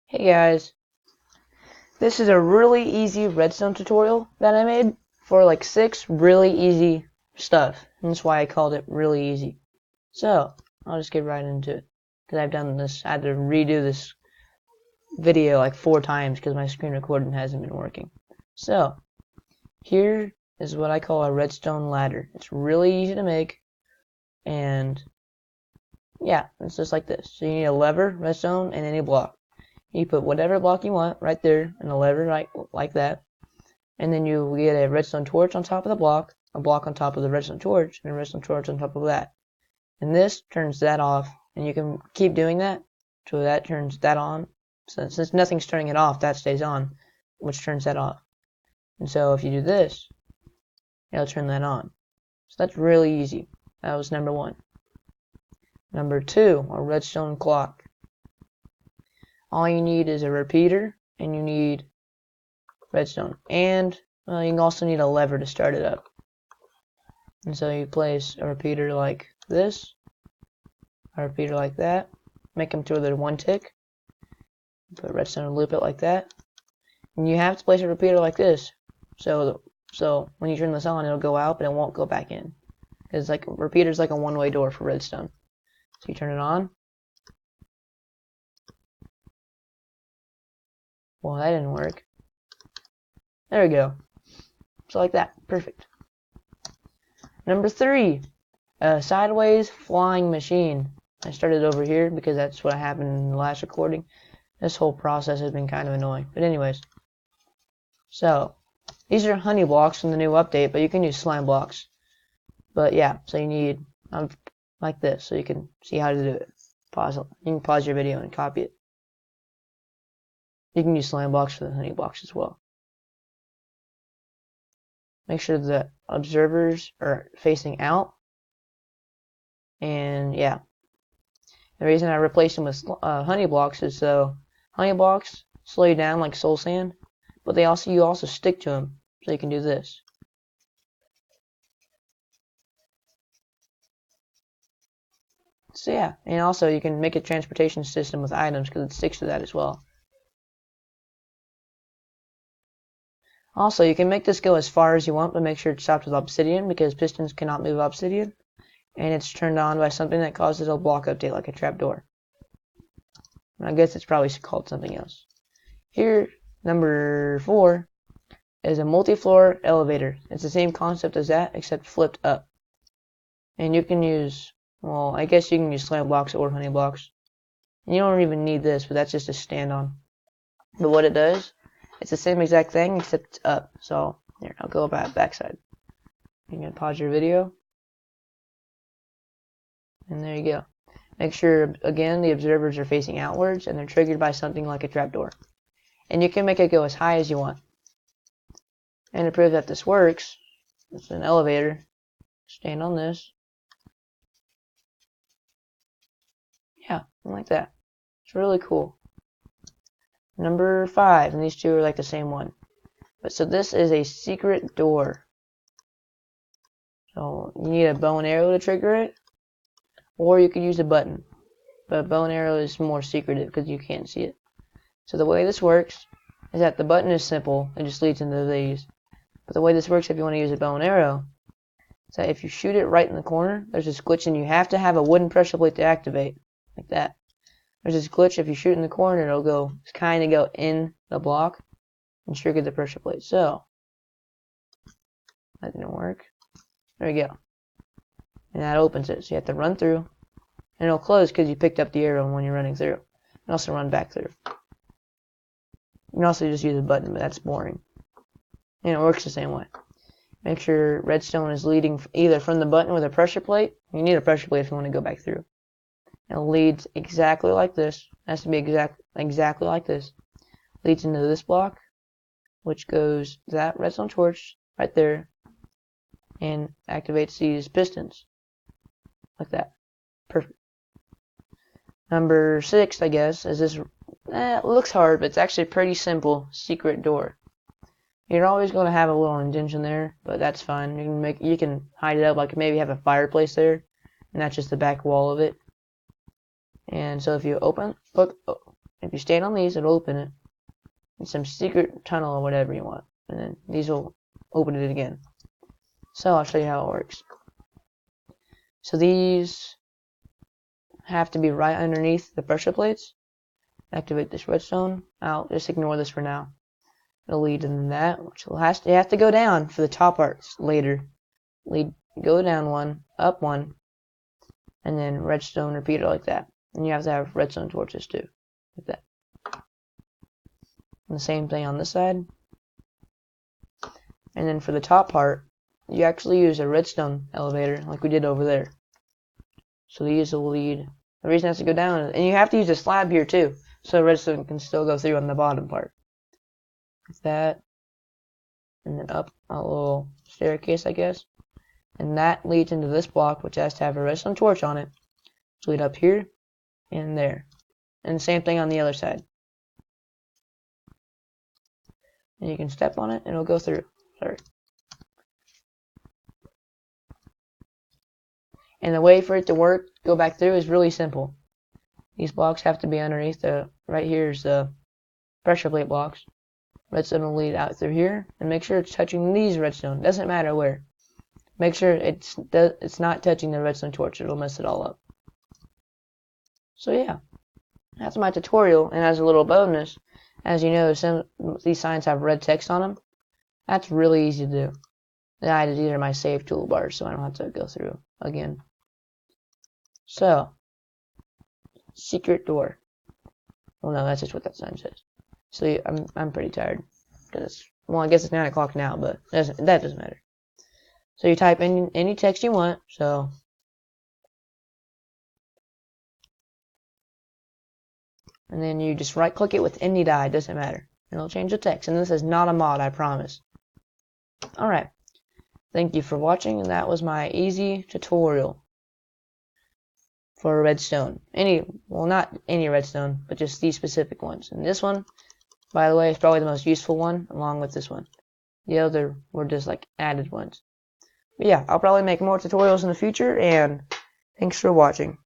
Hey guys, this is a really easy redstone tutorial that I made for like 6 really easy stuff. And that's why I called it really easy. So, I'll just get right into it. Because I've done this, I had to redo this video like 4 times because my screen recording hasn't been working. So, here is what I call a redstone ladder. It's really easy to make. And, yeah, it's just like this. So you need a lever, redstone, and any block. You put whatever block you want right there, and a lever right like that. And then you get a redstone torch on top of the block, a block on top of the redstone torch, and a redstone torch on top of that. And this turns that off, and you can keep doing that, so that turns that on. So since nothing's turning it off, that stays on, which turns that off. And so if you do this, it'll turn that on. So that's really easy. That was number 1. Number 2, a redstone clock. All you need is a repeater, and you need redstone. And you can also need a lever to start it up. And so you place a repeater like this, a repeater like that, make them to the 1 tick, put redstone and loop it like that. And you have to place a repeater like this, so when you turn this on, it'll go out, but it won't go back in. Because like repeater's like a one-way door for redstone. So you turn it on. Well, that didn't work. There we go. So like that. Perfect. Number 3, a sideways flying machine. I started over here because that's what happened in the last recording. This whole process has been kind of annoying. But anyways. So, these are honey blocks from the new update, but you can use slime blocks. But yeah, so you need like this, so you can see how to do it. Pause it. You can pause your video and copy it. You can use slime blocks for the honey blocks as well. Make sure the observers are facing out. And yeah. The reason I replaced them with honey blocks is so honey blocks slow you down like soul sand, but you also stick to them, so you can do this. So yeah, and also you can make a transportation system with items because it sticks to that as well. Also, you can make this go as far as you want, but make sure it stops with obsidian because pistons cannot move obsidian, and it's turned on by something that causes a block update like a trapdoor. I guess it's probably called something else. Here, number 4 is a multi-floor elevator. It's the same concept as that, except flipped up. And you can use, well, I guess you can use slime blocks or honey blocks. And you don't even need this, but that's just a stand-on. But what it does, it's the same exact thing, except it's up. So, here, I'll go backside. You can pause your video. And there you go. Make sure, again, the observers are facing outwards, and they're triggered by something like a trapdoor. And you can make it go as high as you want. And to prove that this works, it's an elevator. Stand on this. Yeah, like that. It's really cool. Number 5, and these two are like the same one. But so this is a secret door. So you need a bow and arrow to trigger it, or you could use a button. But bow and arrow is more secretive because you can't see it. So the way this works is that the button is simple, it just leads into these. But the way this works if you want to use a bow and arrow is that if you shoot it right in the corner, there's this glitch and you have to have a wooden pressure plate to activate. Like that. There's this glitch, if you shoot in the corner, it'll kind of go in the block and trigger the pressure plate. So, that didn't work. There we go. And that opens it. So you have to run through. And it'll close because you picked up the arrow when you're running through. And also run back through. You can also just use a button, but that's boring. And it works the same way. Make sure redstone is leading either from the button with a pressure plate. You need a pressure plate if you want to go back through. It leads exactly like this. It has to be exactly like this. Leads into this block, which goes that redstone torch right there, and activates these pistons. Like that. Perfect. Number 6, I guess, is this. It looks hard, but it's actually a pretty simple secret door. You're always going to have a little indentation there, but that's fine. You can hide it up, like maybe have a fireplace there, and that's just the back wall of it. And so if you if you stand on these, it'll open it. And some secret tunnel or whatever you want. And then these will open it again. So I'll show you how it works. So these have to be right underneath the pressure plates. Activate this redstone. I'll just ignore this for now. It'll lead in that, which you have to go down for the top parts later. Go down one, up one, and then redstone repeater like that. And you have to have redstone torches too, like that. And the same thing on this side. And then for the top part, you actually use a redstone elevator like we did over there. So these will lead. The reason it has to go down, and you have to use a slab here too, so redstone can still go through on the bottom part. Like that. And then up a little staircase, I guess. And that leads into this block, which has to have a redstone torch on it. So lead up here and there. And same thing on the other side. And you can step on it and it'll go through. Sorry. And the way for it to work, go back through, is really simple. These blocks have to be underneath right here is the pressure plate blocks. Redstone will lead out through here, and make sure it's touching these redstone. Doesn't matter where. Make sure it's not touching the redstone torch. It'll mess it all up. So yeah, that's my tutorial. And as a little bonus, as you know, some of these signs have red text on them. That's really easy to do. And I did either my save toolbar, so I don't have to go through again. So, secret door. Well, no, that's just what that sign says. So I'm pretty tired because well, I guess it's 9 o'clock now, but that doesn't matter. So you type in any text you want. So and then you just right click it with any die. Doesn't matter. And it'll change the text. And this is not a mod, I promise. All right. Thank you for watching, and that was my easy tutorial for redstone. Well, not any redstone, but just these specific ones. And this one, by the way, is probably the most useful one, along with this one. The other were just like added ones. But yeah, I'll probably make more tutorials in the future, and thanks for watching.